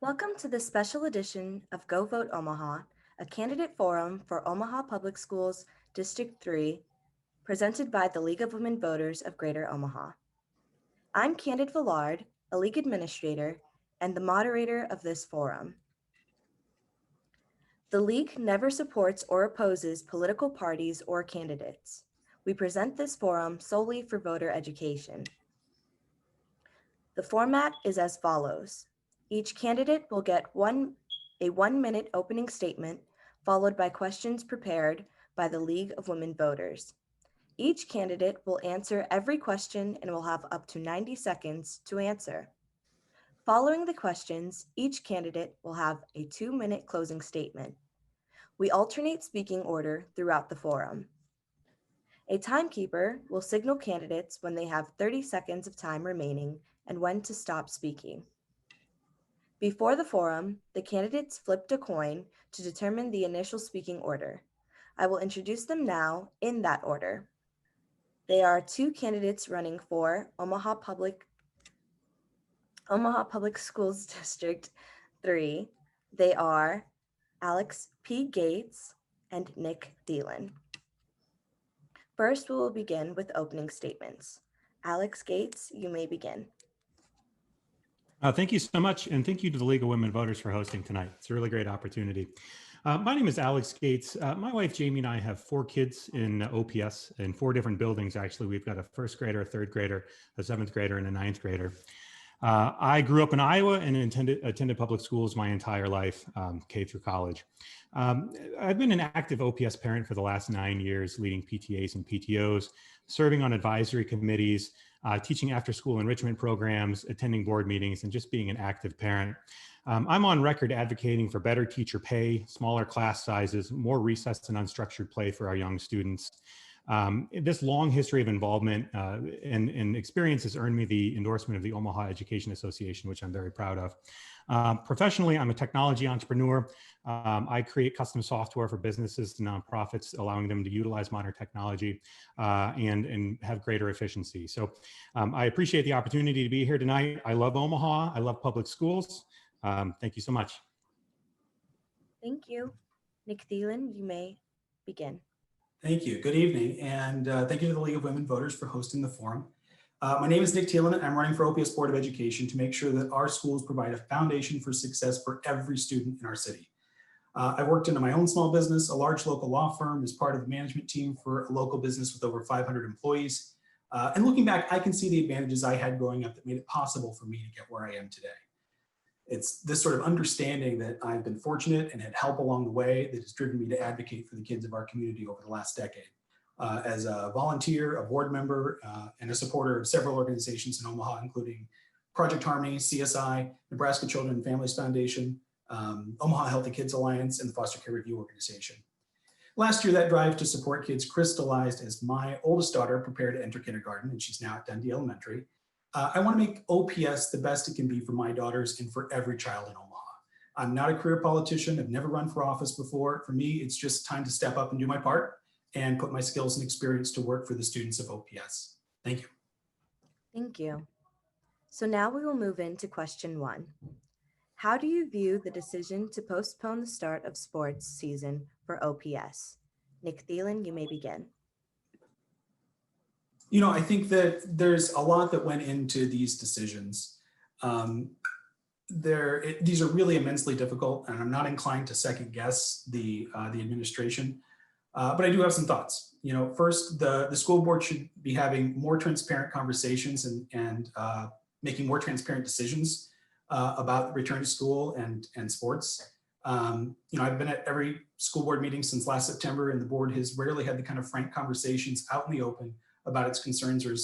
Welcome to the special edition of Go Vote Omaha, a candidate forum for Omaha Public Schools District 3, presented by the League of Women Voters of Greater Omaha. I'm Candid Villard, a League Administrator and the moderator of this forum. The League never supports or opposes political parties or candidates. We present this forum solely for voter education. The format is as follows. Each candidate will get a 1-minute opening statement, followed by questions prepared by the League of Women Voters. Each candidate will answer every question and will have up to 90 seconds to answer. Following the questions, each candidate will have a 2-minute closing statement. We alternate speaking order throughout the forum. A timekeeper will signal candidates when they have 30 seconds of time remaining and when to stop speaking. Before the forum, the candidates flipped a coin to determine the initial speaking order. I will introduce them now in that order. They are two candidates running for Omaha Public Schools District 3. They are Alex P. Gates and Nick Thielen. First, we will begin with opening statements. Alex Gates, you may begin. Thank you so much, and thank you to the League of Women Voters for hosting tonight. It's a really great opportunity. My name is Alex Gates. My wife Jamie and I have 4 kids in OPS in 4 different buildings. Actually, we've got a 1st grader, a 3rd grader, a 7th grader, and a 9th grader. I grew up in Iowa and attended public schools my entire life, K through college. I've been an active OPS parent for the last 9 years, leading PTAs and PTOs, serving on advisory committees, teaching after-school enrichment programs, attending board meetings, and just being an active parent. I'm on record advocating for better teacher pay, smaller class sizes, more recess and unstructured play for our young students. This long history of involvement and experience has earned me the endorsement of the Omaha Education Association, which I'm very proud of. Professionally, I'm a technology entrepreneur. I create custom software for businesses and nonprofits, allowing them to utilize modern technology and have greater efficiency. So I appreciate the opportunity to be here tonight. I love Omaha. I love public schools. Thank you so much. Thank you. Nick Thielen, you may begin. Thank you. Good evening, and thank you to the League of Women Voters for hosting the forum. My name is Nick Thielen, and I'm running for OPS Board of Education to make sure that our schools provide a foundation for success for every student in our city. I've worked into my own small business, a large local law firm, as part of the management team for a local business with over 500 employees. And looking back, I can see the advantages I had growing up that made it possible for me to get where I am today. It's this sort of understanding that I've been fortunate and had help along the way that has driven me to advocate for the kids of our community over the last decade. As a volunteer, a board member, and a supporter of several organizations in Omaha, including Project Harmony, CSI, Nebraska Children and Families Foundation, Omaha Healthy Kids Alliance, and the Foster Care Review Organization. Last year, that drive to support kids crystallized as my oldest daughter prepared to enter kindergarten, and she's now at Dundee Elementary. I want to make OPS the best it can be for my daughters and for every child in Omaha. I'm not a career politician. I've never run for office before. For me, it's just time to step up and do my part and put my skills and experience to work for the students of OPS. Thank you. Thank you. So now we will move into question 1. How do you view the decision to postpone the start of sports season for OPS? Nick Thielen, you may begin. You know, I think that there's a lot that went into these decisions. These are really immensely difficult, and I'm not inclined to second guess the administration, but I do have some thoughts. You know, first, the school board should be having more transparent conversations and making more transparent decisions about return to school and sports. You know, I've been at every school board meeting since last September, and the board has rarely had the kind of frank conversations out in the open about its concerns or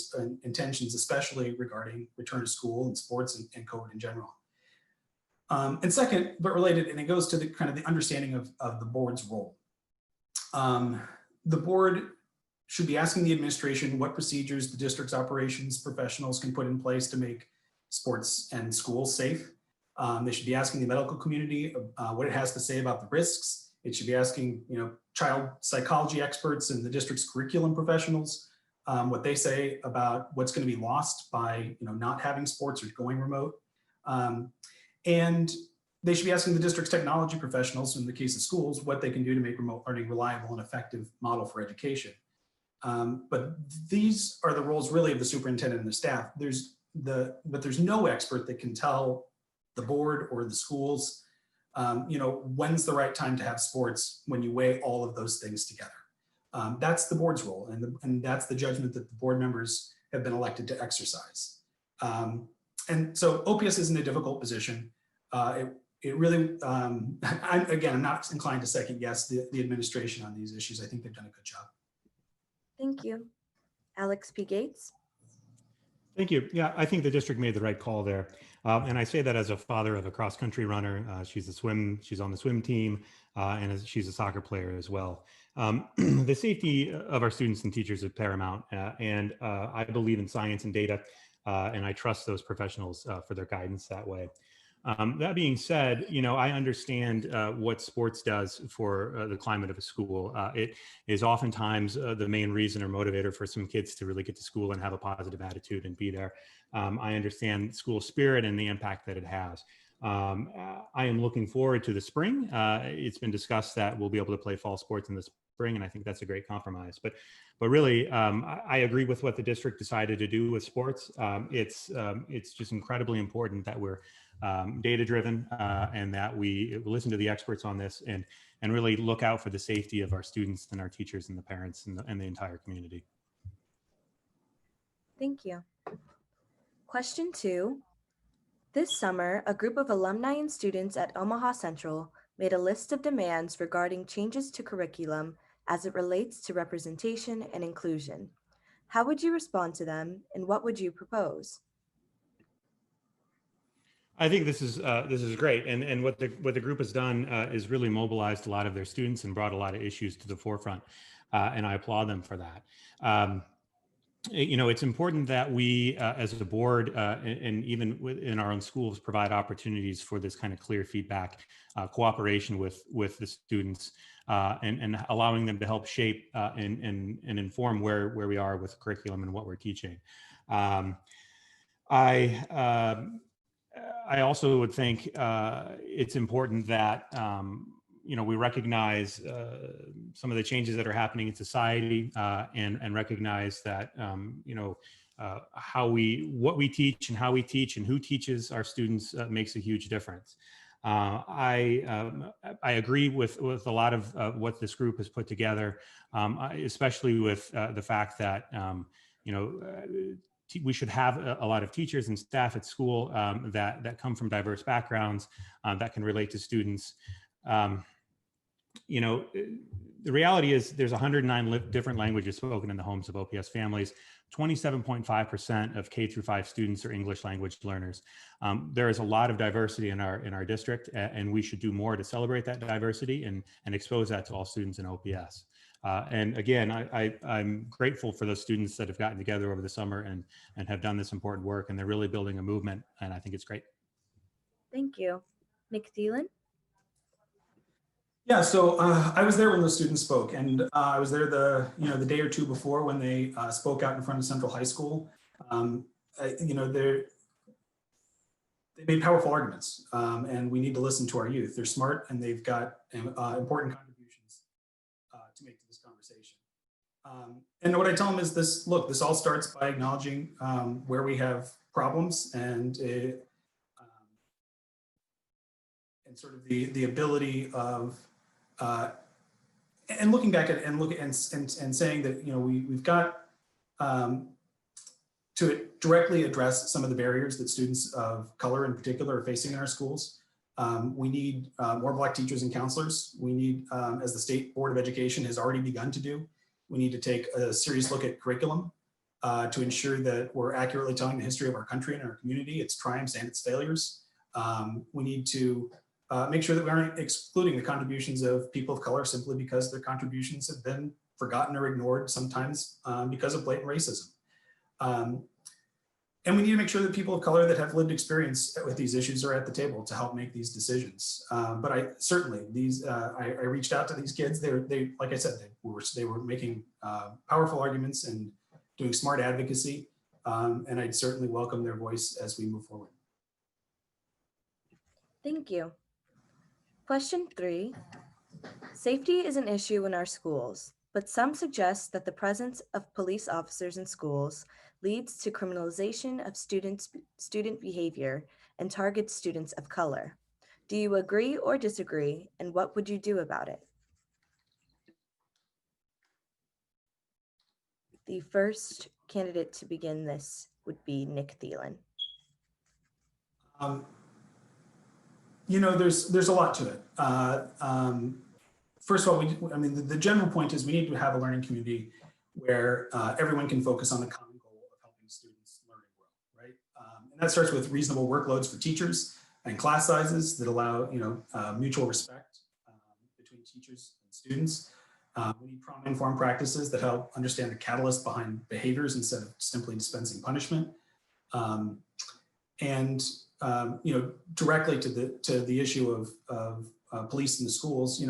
intentions, especially regarding return to school and sports and COVID in general. And second, but related, and it goes to the kind of the understanding of the board's role. The board should be asking the administration what procedures the district's operations professionals can put in place to make sports and schools safe. They should be asking the medical community what it has to say about the risks. It should be asking, you know, child psychology experts and the district's curriculum professionals what they say about what's going to be lost by, you know, not having sports or going remote. And They should be asking the district's technology professionals, in the case of schools, what they can do to make remote learning reliable and effective model for education. But these are the roles really of the superintendent and the staff. But there's no expert that can tell the board or the schools, when's the right time to have sports when you weigh all of those things together. That's the board's role, and that's the judgment that the board members have been elected to exercise. And so OPS is in a difficult position. It really, I'm not inclined to second guess the administration on these issues. I think they've done a good job. Thank you. Alex P. Gates. Thank you. Yeah, I think the district made the right call there. And I say that as a father of a cross-country runner. She's on the swim team, and she's a soccer player as well. The safety of our students and teachers is paramount. And I believe in science and data, and I trust those professionals for their guidance that way. That being said, I understand what sports does for the climate of a school. It is oftentimes the main reason or motivator for some kids to really get to school and have a positive attitude and be there. I understand school spirit and the impact that it has. I am looking forward to the spring. It's been discussed that we'll be able to play fall sports in the spring, and I think that's a great compromise. But really, I agree with what the district decided to do with sports. It's just incredibly important that we're data-driven and that we listen to the experts on this and really look out for the safety of our students and our teachers and the parents and the entire community. Thank you. Question 2. This summer, a group of alumni and students at Omaha Central made a list of demands regarding changes to curriculum as it relates to representation and inclusion. How would you respond to them, and what would you propose? I think this is great, and what the group has done is really mobilized a lot of their students and brought a lot of issues to the forefront, and I applaud them for that. It's important that we, as a board, and even within our own schools, provide opportunities for this kind of clear feedback, cooperation with the students, and allowing them to help shape and inform where we are with curriculum and what we're teaching. I also would think it's important that we recognize some of the changes that are happening in society and recognize that what we teach and how we teach and who teaches our students makes a huge difference. I agree with a lot of what this group has put together, especially with the fact that we should have a lot of teachers and staff at school that come from diverse backgrounds that can relate to students. The reality is there's 109 different languages spoken in the homes of OPS families. 27.5% of K through 5 students are English language learners. There is a lot of diversity in our district, and we should do more to celebrate that diversity and expose that to all students in OPS. And again, I'm grateful for those students that have gotten together over the summer and have done this important work, and they're really building a movement, and I think it's great. Thank you. Nick Thielen? Yeah, so I was there when those students spoke, and I was there the day or two before when they spoke out in front of Central High School. They made powerful arguments, and we need to listen to our youth. They're smart, and they've got important contributions to make to this conversation. And what I tell them is this: look, this all starts by acknowledging where we have problems and sort of the ability of and looking back at and saying that we've got to directly address some of the barriers that students of color in particular are facing in our schools. We need more Black teachers and counselors. We need, as the State Board of Education has already begun to do, we need to take a serious look at curriculum to ensure that we're accurately telling the history of our country and our community, its triumphs and its failures. We need to make sure that we aren't excluding the contributions of people of color simply because their contributions have been forgotten or ignored, sometimes because of blatant racism. And we need to make sure that people of color that have lived experience with these issues are at the table to help make these decisions. But I reached out to these kids. They like I said, they were making powerful arguments and doing smart advocacy. And I'd certainly welcome their voice as we move forward. Thank you. Question 3. Safety is an issue in our schools, but some suggest that the presence of police officers in schools leads to criminalization of student behavior and targets students of color. Do you agree or disagree, and what would you do about it? The first candidate to begin this would be Nick Thielen. There's a lot to it. First of all, the general point is we need to have a learning community where everyone can focus on the common goal of helping students learn and grow, right? And that starts with reasonable workloads for teachers and class sizes that allow mutual respect between teachers and students. We need trauma-informed practices that help understand the catalyst behind behaviors instead of simply dispensing punishment. Directly to the issue of police in the schools,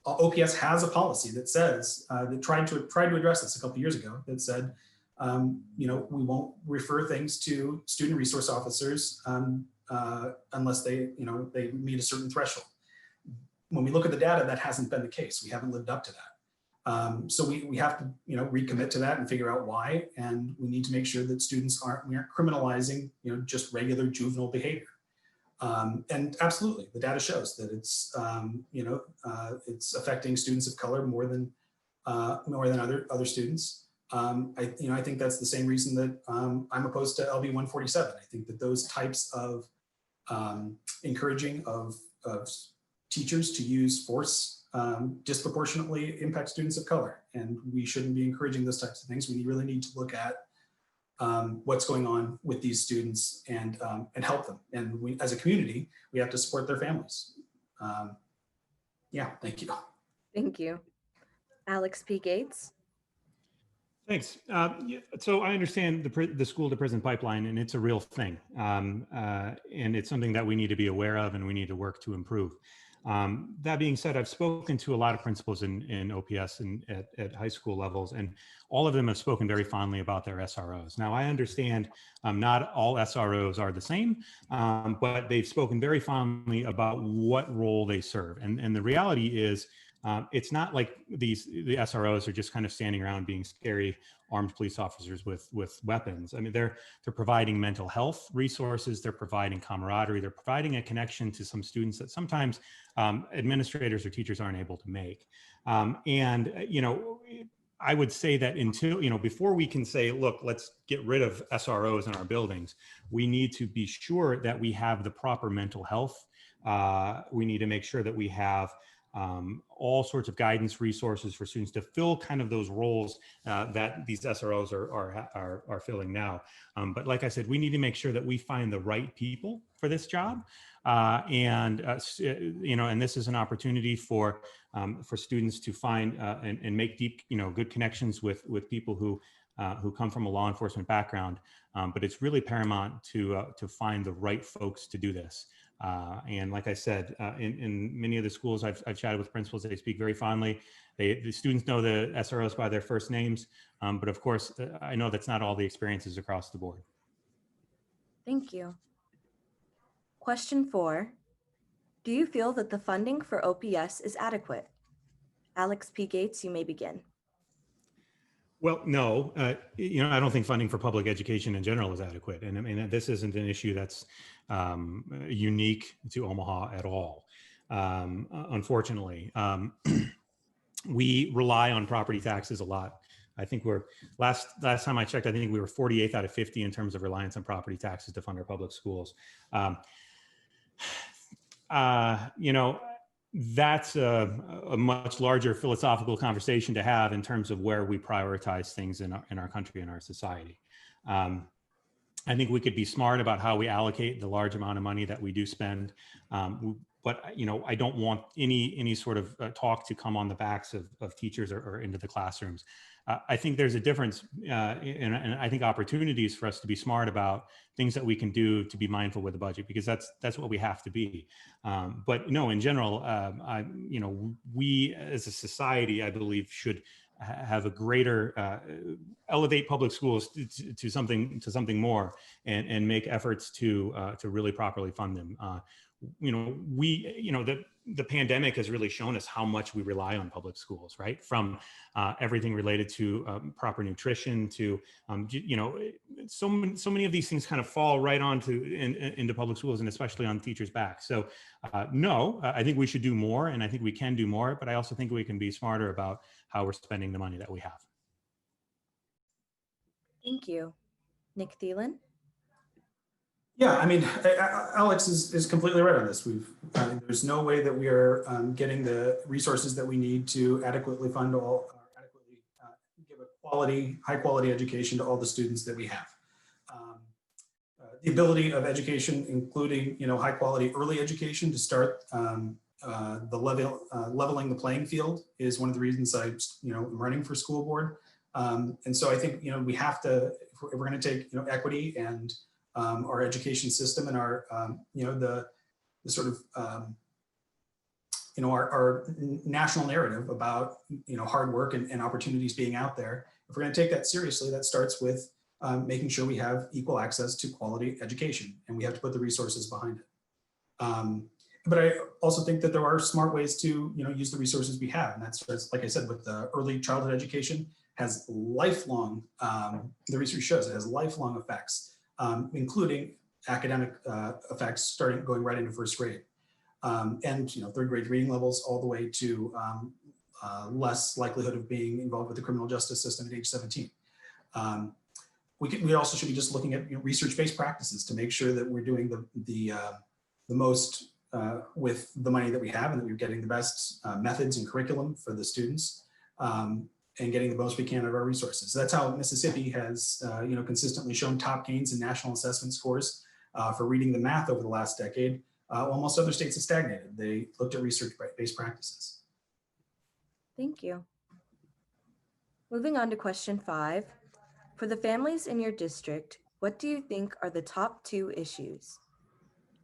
OPS has a policy that says that tried to address this a couple of years ago that said, we won't refer things to student resource officers unless they meet a certain threshold. When we look at the data, that hasn't been the case. We haven't lived up to that. So we have to recommit to that and figure out why, and we need to make sure that we aren't criminalizing just regular juvenile behavior. And absolutely, the data shows that it's it's affecting students of color more than other students. I think that's the same reason that I'm opposed to LB 147. I think that those types of encouraging of teachers to use force disproportionately impact students of color, and we shouldn't be encouraging those types of things. We really need to look at what's going on with these students and help them. And we, as a community, we have to support their families. Yeah, thank you. Thank you. Alex P. Gates. Thanks. So I understand the school to prison pipeline, and it's a real thing. And it's something that we need to be aware of and we need to work to improve. That being said, I've spoken to a lot of principals in OPS and at high school levels, and all of them have spoken very fondly about their SROs. Now, I understand not all SROs are the same, but they've spoken very fondly about what role they serve. And the reality is, it's not like the SROs are just kind of standing around being scary armed police officers with weapons. I mean, they're providing mental health resources, they're providing camaraderie, they're providing a connection to some students that sometimes administrators or teachers aren't able to make. I would say that until, before we can say, look, let's get rid of SROs in our buildings, we need to be sure that we have the proper mental health. We need to make sure that we have all sorts of guidance resources for students to fill kind of those roles that these SROs are filling now. But like I said, we need to make sure that we find the right people for this job. And this is an opportunity for students to find and make deep, good connections with people who come from a law enforcement background. But it's really paramount to find the right folks to do this. And like I said, in many of the schools I've chatted with principals, they speak very fondly. The students know the SROs by their first names, but of course, I know that's not all the experiences across the board. Thank you. Question 4. Do you feel that the funding for OPS is adequate? Alex P. Gates, you may begin. Well, no, I don't think funding for public education in general is adequate. And I mean, this isn't an issue that's unique to Omaha at all. Unfortunately, we rely on property taxes a lot. I think last time I checked, I think we were 48th out of 50 in terms of reliance on property taxes to fund our public schools. That's a much larger philosophical conversation to have in terms of where we prioritize things in our country and our society. I think we could be smart about how we allocate the large amount of money that we do spend. But I don't want any sort of talk to come on the backs of teachers or into the classrooms. I think there's a difference, and I think opportunities for us to be smart about things that we can do to be mindful with the budget, because that's what we have to be. But no, in general, we as a society, I believe, should have a greater elevate public schools to something more, and make efforts to really properly fund them. the pandemic has really shown us how much we rely on public schools, right? From everything related to proper nutrition to, so many of these things kind of fall right into public schools, and especially on teachers' backs. So no, I think we should do more, and I think we can do more, but I also think we can be smarter about how we're spending the money that we have. Thank you. Nick Thielen? Yeah, I mean, Alex is completely right on this. There's no way that we are getting the resources that we need to adequately fund adequately give a high quality education to all the students that we have. The ability of education, including high quality early education, to start leveling the playing field, is one of the reasons I'm running for school board. And so I think we have to, if we're going to take equity and our education system and our the sort of our national narrative about hard work and opportunities being out there. If we're going to take that seriously, that starts with making sure we have equal access to quality education, and we have to put the resources behind it. But I also think that there are smart ways to use the resources we have, and that starts, like I said, with the early childhood education. Has lifelong, the research shows it has lifelong effects, including academic effects going right into first grade. And third grade reading levels all the way to less likelihood of being involved with the criminal justice system at age 17. We also should be just looking at research-based practices to make sure that we're doing the most with the money that we have, and that we're getting the best methods and curriculum for the students. And getting the most we can of our resources. So that's how Mississippi has, consistently shown top gains in national assessment scores for reading and math over the last decade. While most other states have stagnated. They looked at research-based practices. Thank you. Moving on to question 5. For the families in your district, what do you think are the top 2 issues?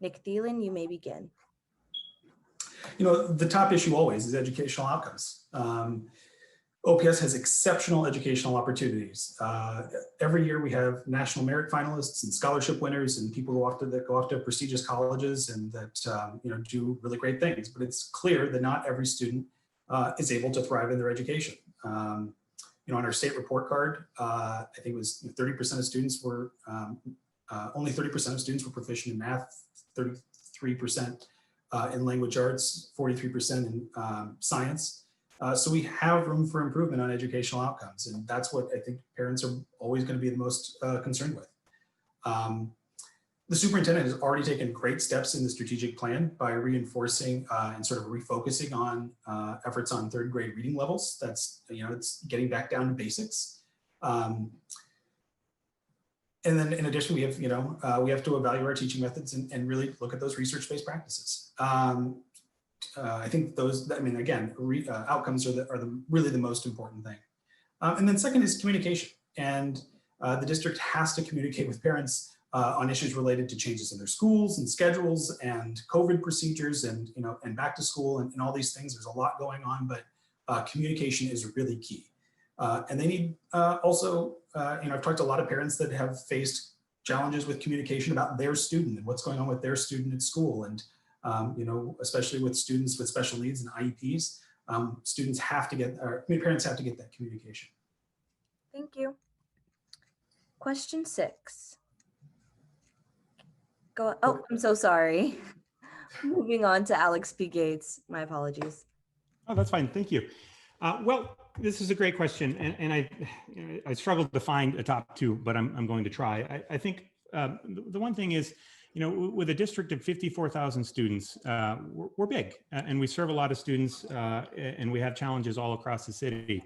Nick Thielen, you may begin. The top issue always is educational outcomes. OPS has exceptional educational opportunities. Every year we have national merit finalists and scholarship winners and people that go off to prestigious colleges and that do really great things. But it's clear that not every student is able to thrive in their education. On our state report card, I think it was 30% of students were only 30% of students were proficient in math, 33% in language arts, 43% in science. So we have room for improvement on educational outcomes, and that's what I think parents are always going to be the most concerned with. The superintendent has already taken great steps in the strategic plan by reinforcing and sort of refocusing on efforts on third grade reading levels. That's, it's getting back down to basics. And then in addition, we have, we have to evaluate our teaching methods and really look at those research-based practices. I think those, again, outcomes are really the most important thing. And then second is communication. And the district has to communicate with parents on issues related to changes in their schools and schedules and COVID procedures and, and back to school and all these things. There's a lot going on, but communication is really key. And they need also, I've talked to a lot of parents that have faced challenges with communication about their student and what's going on with their student at school. And especially with students with special needs and IEPs, students have to parents have to get that communication. Thank you. Question 6. Oh, I'm so sorry. Moving on to Alex P. Gates. My apologies. Oh, that's fine. Thank you. Well, this is a great question, and I struggled to find a top 2, but I'm going to try. I think the one thing is, with a district of 54,000 students, we're big, and we serve a lot of students, and we have challenges all across the city.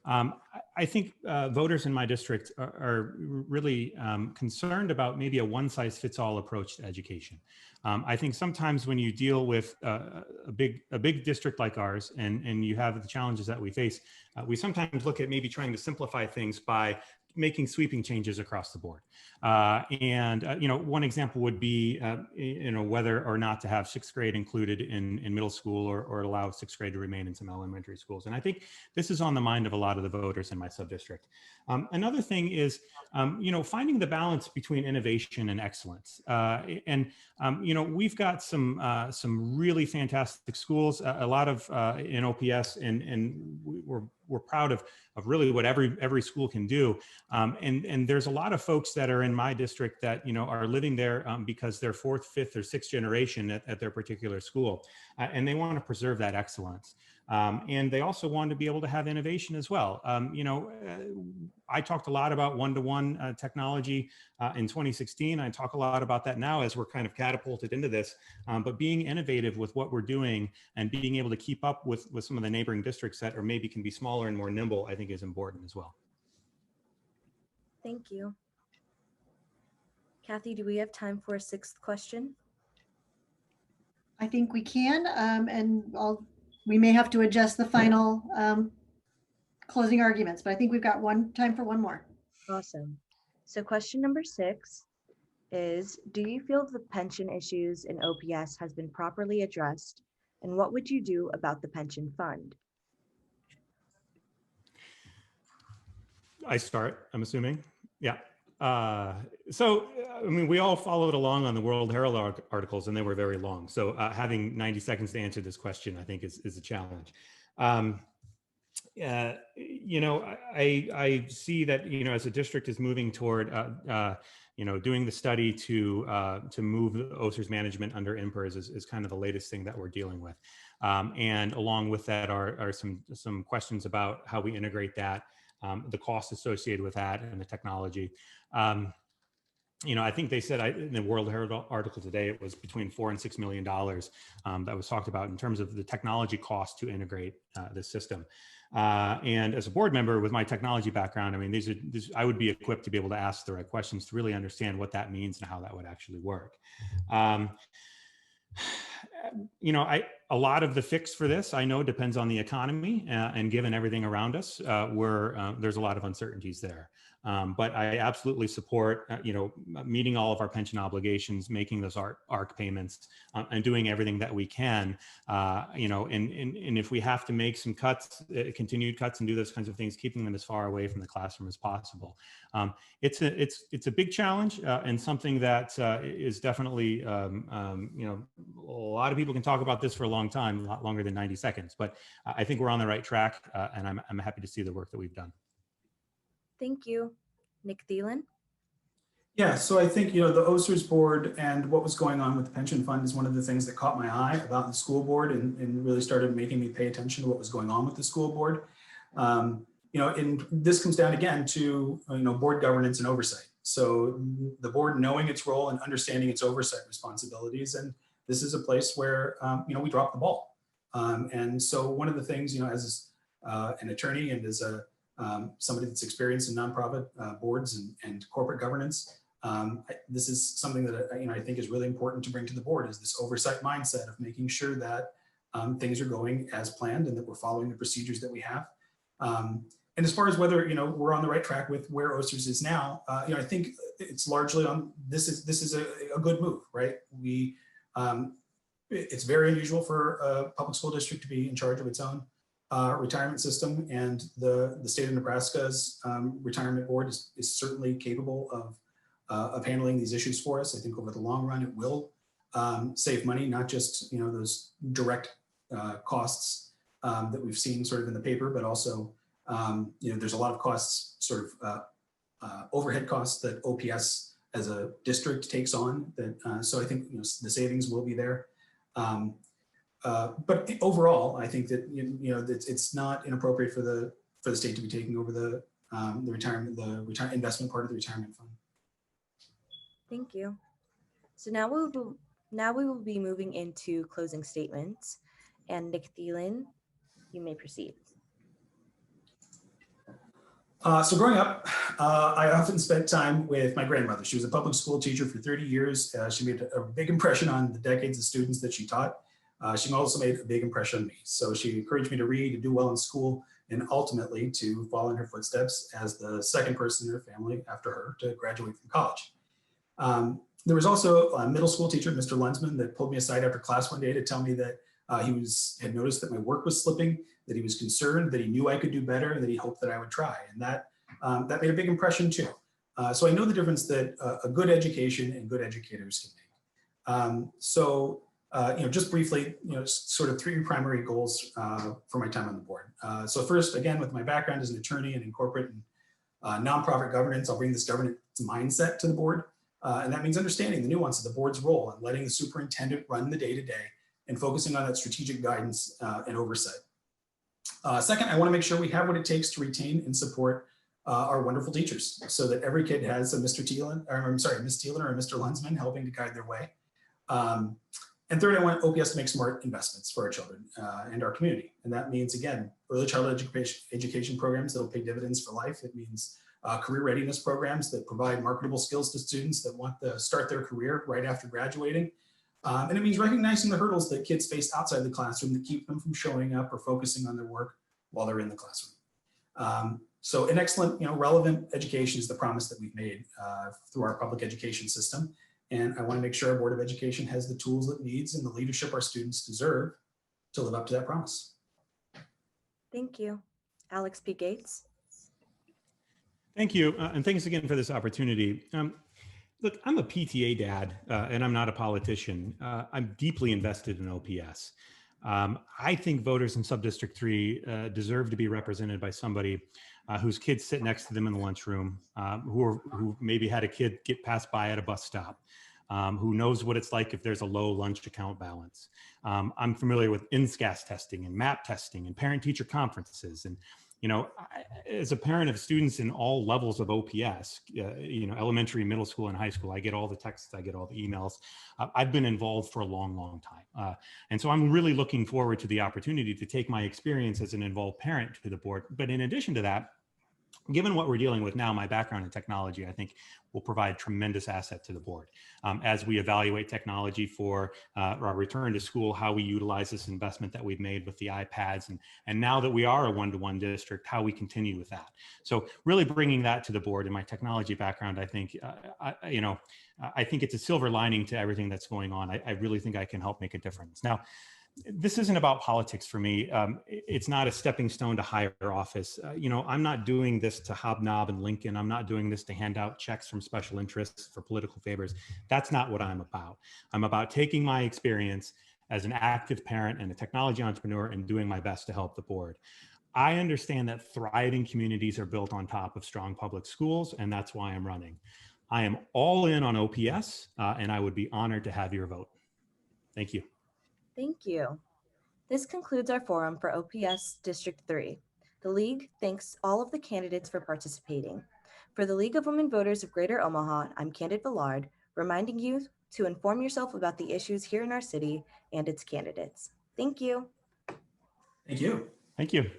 I think voters in my district are really concerned about maybe a one-size-fits-all approach to education. I think sometimes when you deal with a big district like ours, and you have the challenges that we face, we sometimes look at maybe trying to simplify things by making sweeping changes across the board. One example would be, whether or not to have sixth grade included in middle school, or allow sixth grade to remain in some elementary schools. And I think this is on the mind of a lot of the voters in my subdistrict. Another thing is, finding the balance between innovation and excellence. We've got some really fantastic schools, a lot of in OPS, and we're proud of really what every school can do. And there's a lot of folks that are in my district that, are living there because they're fourth, fifth, or sixth generation at their particular school. And they want to preserve that excellence. And they also want to be able to have innovation as well. I talked a lot about one-to-one technology in 2016. I talk a lot about that now as we're kind of catapulted into this. But being innovative with what we're doing and being able to keep up with some of the neighboring districts that or maybe can be smaller and more nimble, I think is important as well. Thank you. Kathy, do we have time for a sixth question? I think we can, and we may have to adjust the final closing arguments, but I think we've got time for one more. Awesome. So question number 6 is, do you feel the pension issues in OPS has been properly addressed, and what would you do about the pension fund? I start, I'm assuming. Yeah. We all followed along on the World Herald articles, and they were very long. So having 90 seconds to answer this question, I think is a challenge. I see that, as a district is moving toward, doing the study to move OSER's management under IMPERS is kind of the latest thing that we're dealing with. And along with that are some questions about how we integrate that, the costs associated with that, and the technology. I think they said in the World Herald article today, it was between $4 and $6 million that was talked about in terms of the technology cost to integrate this system. And as a board member with my technology background, I mean, I would be equipped to be able to ask the right questions to really understand what that means and how that would actually work. A lot of the fix for this, I know, depends on the economy, and given everything around us, there's a lot of uncertainties there. But I absolutely support, meeting all of our pension obligations, making those ARC payments, and doing everything that we can, and if we have to make some cuts, continued cuts, and do those kinds of things, keeping them as far away from the classroom as possible. It's a big challenge, and something that is definitely, a lot of people can talk about this for a long time, a lot longer than 90 seconds, but I think we're on the right track, and I'm happy to see the work that we've done. Thank you. Nick Thielen? Yeah, so I think, the OSERS board and what was going on with the pension fund is one of the things that caught my eye about the school board and really started making me pay attention to what was going on with the school board. And this comes down again to, board governance and oversight. So the board knowing its role and understanding its oversight responsibilities. And this is a place where, we dropped the ball. And so one of the things, as an attorney and as somebody that's experienced in nonprofit boards and corporate governance, this is something that I think is really important to bring to the board, is this oversight mindset of making sure that things are going as planned and that we're following the procedures that we have. And as far as whether we're on the right track with where OSERS is now, I think it's largely on this is a good move, right? It's very unusual for a public school district to be in charge of its own retirement system, and the state of Nebraska's retirement board is certainly capable of handling these issues for us. I think over the long run, it will save money, not just those direct costs that we've seen sort of in the paper, but also there's a lot of costs, sort of overhead costs that OPS as a district takes on. That so I think the savings will be there. But overall, I think that it's not inappropriate for the state to be taking over the investment part of the retirement fund. Thank you. So now we will be moving into closing statements. And Nick Thielen, you may proceed. So growing up, I often spent time with my grandmother. She was a public school teacher for 30 years. She made a big impression on the decades of students that she taught. she also made a big impression on me. So she encouraged me to read, to do well in school, and ultimately to follow in her footsteps as the second person in her family after her to graduate from college. There was also a middle school teacher, Mr. Lensman, that pulled me aside after class one day to tell me that he had noticed that my work was slipping, that he was concerned, that he knew I could do better, and that he hoped that I would try. And that made a big impression too. So I know the difference that a good education and good educators can make. Just briefly, sort of three primary goals for my time on the board. So first, again, with my background as an attorney and in corporate and nonprofit governance, I'll bring this governance mindset to the board. And that means understanding the nuance of the board's role and letting the superintendent run the day-to-day and focusing on that strategic guidance and oversight. Second, I want to make sure we have what it takes to retain and support our wonderful teachers so that every kid has a Mr. Thielen, or I'm sorry, Ms. Thielen or a Mr. Lensman helping to guide their way. And third, I want OPS to make smart investments for our children and our community. And that means, again, early childhood education programs that'll pay dividends for life. It means career readiness programs that provide marketable skills to students that want to start their career right after graduating. And it means recognizing the hurdles that kids face outside the classroom that keep them from showing up or focusing on their work while they're in the classroom. So an excellent, relevant education is the promise that we've made through our public education system. And I want to make sure our Board of Education has the tools it needs and the leadership our students deserve to live up to that promise. Thank you. Alex P. Gates. Thank you. And thanks again for this opportunity. Look, I'm a PTA dad and I'm not a politician. I'm deeply invested in OPS. I think voters in Subdistrict 3 deserve to be represented by somebody whose kids sit next to them in the lunchroom, who maybe had a kid get passed by at a bus stop, who knows what it's like if there's a low lunch account balance. I'm familiar with INSCAS testing and MAP testing and parent-teacher conferences. And as a parent of students in all levels of OPS, elementary, middle school, and high school, I get all the texts, I get all the emails. I've been involved for a long, long time. And so I'm really looking forward to the opportunity to take my experience as an involved parent to the board. But in addition to that, given what we're dealing with now, my background in technology, I think will provide tremendous asset to the board as we evaluate technology for our return to school, how we utilize this investment that we've made with the iPads, and now that we are a one-to-one district, how we continue with that. So really bringing that to the board in my technology background, I think, I think it's a silver lining to everything that's going on. I really think I can help make a difference. Now, this isn't about politics for me. It's not a stepping stone to higher office. I'm not doing this to hobnob and Lincoln. I'm not doing this to hand out checks from special interests for political favors. That's not what I'm about. I'm about taking my experience as an active parent and a technology entrepreneur and doing my best to help the board. I understand that thriving communities are built on top of strong public schools, and that's why I'm running. I am all in on OPS, and I would be honored to have your vote. Thank you. Thank you. This concludes our forum for OPS District 3. The League thanks all of the candidates for participating. For the League of Women Voters of Greater Omaha, I'm Candid Villard, reminding you to inform yourself about the issues here in our city and its candidates. Thank you. Thank you. Thank you.